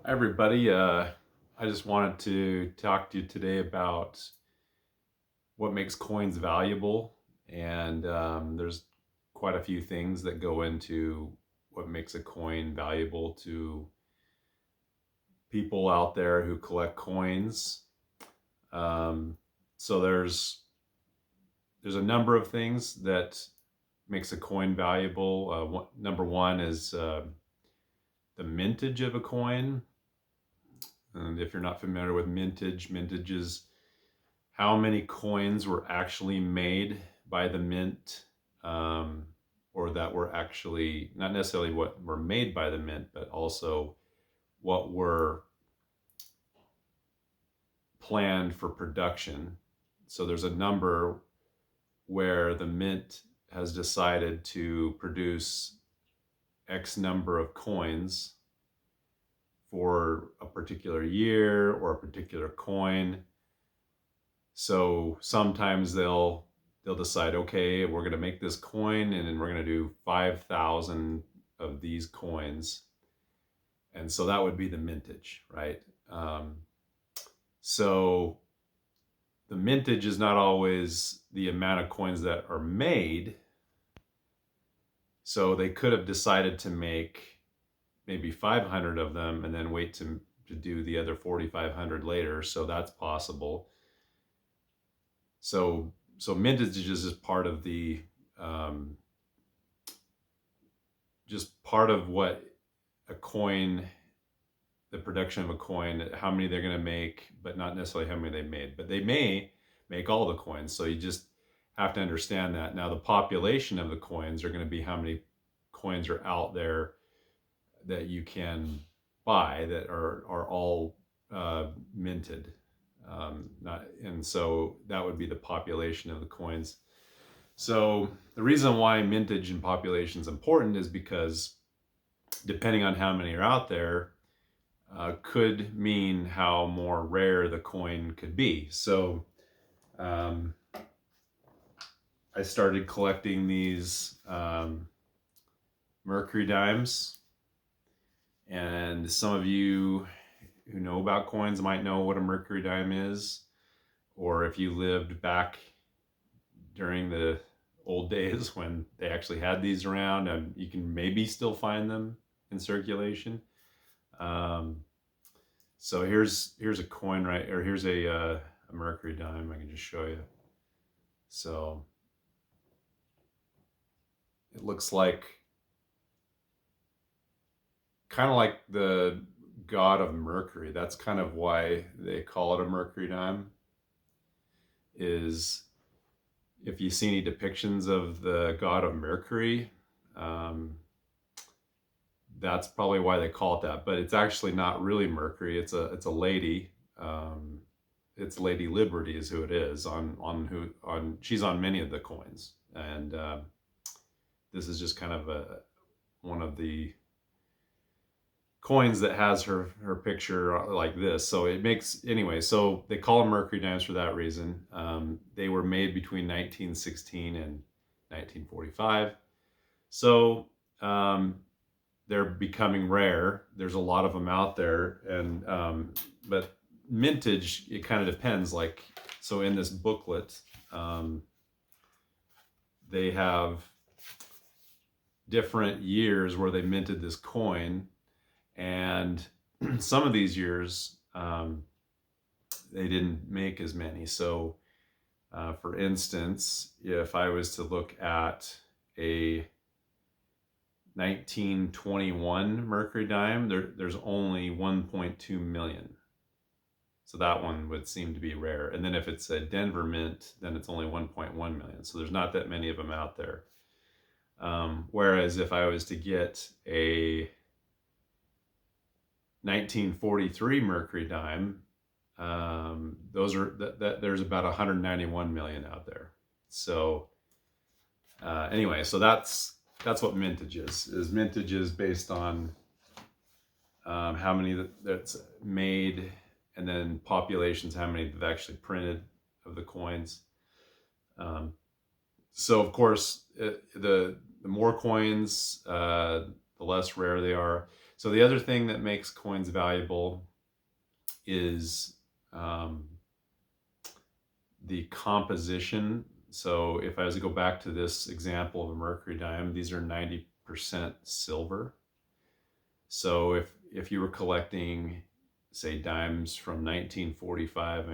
Hi, everybody. I just wanted to talk to you today about what makes coins valuable. And there's quite a few things that go into what makes a coin valuable to people out there who collect coins. Um, so there's a number of things that makes a coin valuable. Number one is the mintage of a coin. And if you're not familiar with mintage is how many coins were actually made by the mint, um, or that were actually not necessarily what were made by the mint, but also what were planned for production. So there's a number where the mint has decided to produce X number of coins for a particular year or a particular coin. So sometimes they'll decide, okay, we're going to make this coin and then we're going to do 5,000 of these coins. And so that would be the mintage, right? So the mintage is not always the amount of coins that are made. So they could have decided to make maybe 500 of them and then wait to do the other 4,500 later. So that's possible. So mintage is just part of the um, just part of what a coin, the production of a coin, how many they're going to make, but not necessarily how many they made. But they may make all the coins. So you just have to understand that. Now, the population of the coins are going to be how many coins are out there that you can buy that are all minted. And so that would be the population of the coins. So the reason why mintage and population is important is because depending on how many are out there, could mean how more rare the coin could be. So um, I started collecting these Mercury dimes, and some of you who know about coins might know what a Mercury dime is, or if you lived back during the old days when they actually had these around, and you can maybe still find them in circulation. Um, so here's a coin, right, or here's a Mercury dime. I can just show you. So it looks like kind of like the god of Mercury. That's kind of why they call it a Mercury dime. Is if you see any depictions of the god of Mercury, um, that's probably why they call it that. But it's actually not really Mercury. It's a lady. It's Lady Liberty is who it is on she's on many of the coins, and this is just kind of one of the coins that has her picture like this. So it makes anyway. So they call them Mercury dimes for that reason. They were made between 1916 and 1945. So they're becoming rare. There's a lot of them out there, and but mintage, it kind of depends. Like, so in this booklet, they have different years where they minted this coin, and some of these years they didn't make as many. So, for instance, if I was to look at a 1921 Mercury dime, there's only 1.2 million. So that one would seem to be rare. And then if it's a Denver mint, then it's only 1.1 million. So there's not that many of them out there. Whereas if I was to get a 1943 Mercury dime, there's about 191 million out there. So anyway, so that's what mintage is. Mintage is based on how many that's made, and then populations, how many they've actually printed of the coins. So of course, the more coins, the less rare they are. So the other thing that makes coins valuable is the composition. So if I was to go back to this example of a mercury dime, these are 90% silver. So if you were collecting, say, dimes from 1945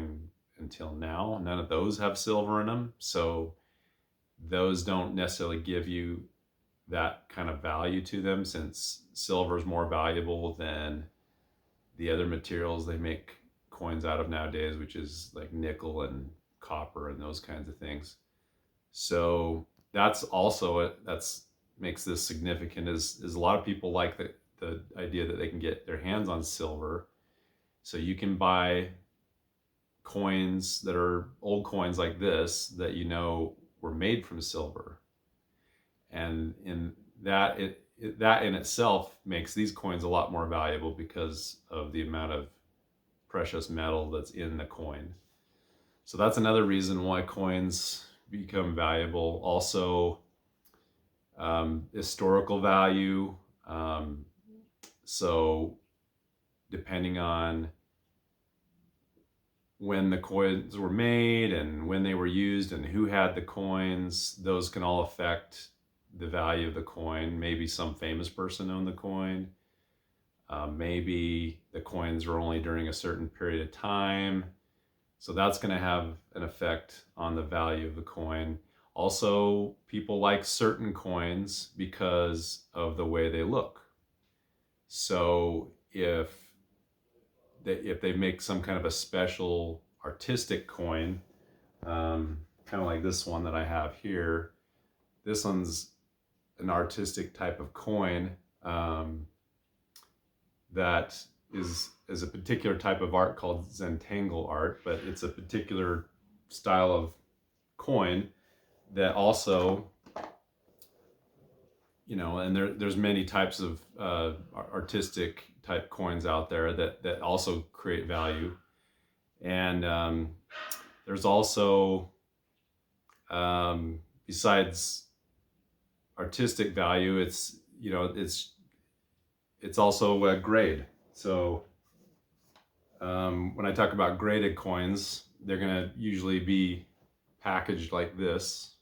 until now, none of those have silver in them. So those don't necessarily give you that kind of value to them, since silver is more valuable than the other materials they make coins out of nowadays, which is like nickel and copper and those kinds of things. So that's also that's makes this significant, is a lot of people like the idea that they can get their hands on silver. So you can buy coins that are old coins like this that were made from silver, and in that that in itself makes these coins a lot more valuable because of the amount of precious metal that's in the coin. So that's another reason why coins become valuable. Also, historical value. So depending on when the coins were made and when they were used and who had the coins, those can all affect the value of the coin. Maybe some famous person owned the coin. Maybe the coins were only during a certain period of time. So that's going to have an effect on the value of the coin. Also, people like certain coins because of the way they look. So if they make some kind of a special artistic coin, kind of like this one that I have here, this one's an artistic type of coin that is a particular type of art called Zentangle art, but it's a particular style of coin that also, and there's many types of artistic type coins out there that also create value. And there's also, besides artistic value, it's also a grade. So when I talk about graded coins, they're going to usually be packaged like this,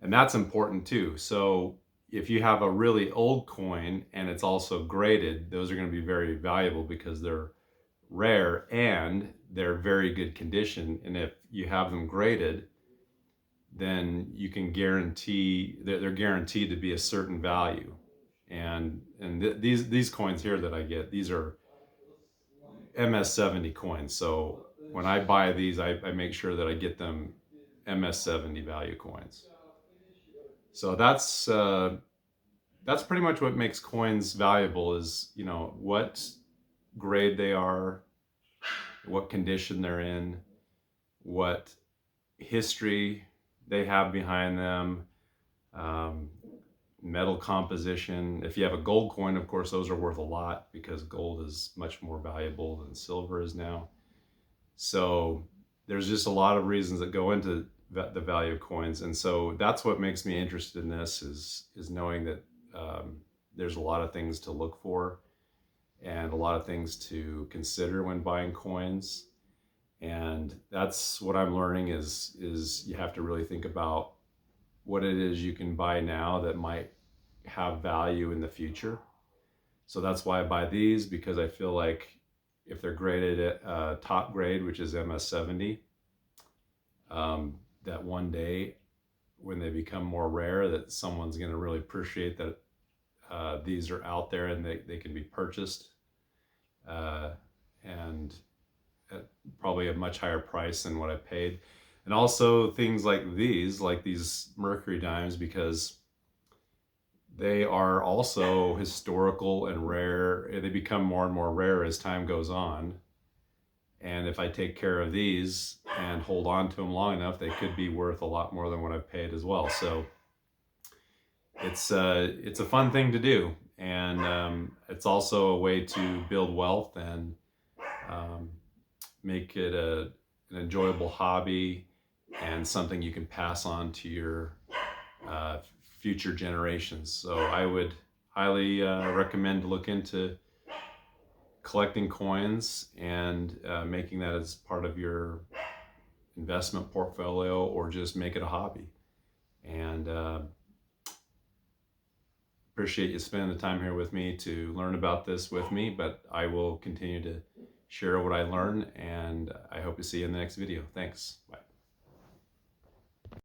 and that's important too. So if you have a really old coin and it's also graded, those are going to be very valuable because they're rare and they're very good condition. And if you have them graded, then you can guarantee that they're guaranteed to be a certain value. And these coins here that I get, these are MS70 coins. So when I buy these, I make sure that I get them MS70 value coins. So that's pretty much what makes coins valuable, is what grade they are, what condition they're in, what history they have behind them, metal composition. If you have a gold coin, of course, those are worth a lot because gold is much more valuable than silver is now. So there's just a lot of reasons that go into the value of coins. And so that's what makes me interested in this, is knowing that there's a lot of things to look for and a lot of things to consider when buying coins. And that's what I'm learning is you have to really think about what it is you can buy now that might have value in the future. So that's why I buy these, because I feel like if they're graded at top grade, which is MS70, that one day when they become more rare, that someone's going to really appreciate that these are out there and they can be purchased and at probably a much higher price than what I paid. And also things like these mercury dimes, because they are also historical and rare. They become more and more rare as time goes on. And if I take care of these and hold on to them long enough, they could be worth a lot more than what I've paid as well. So it's a fun thing to do. And it's also a way to build wealth and make it an enjoyable hobby and something you can pass on to your future generations. So I would highly recommend to look into collecting coins and making that as part of your investment portfolio, or just make it a hobby. And appreciate you spending the time here with me to learn about this with me, but I will continue to share what I learn, and I hope to see you in the next video. Thanks. Bye.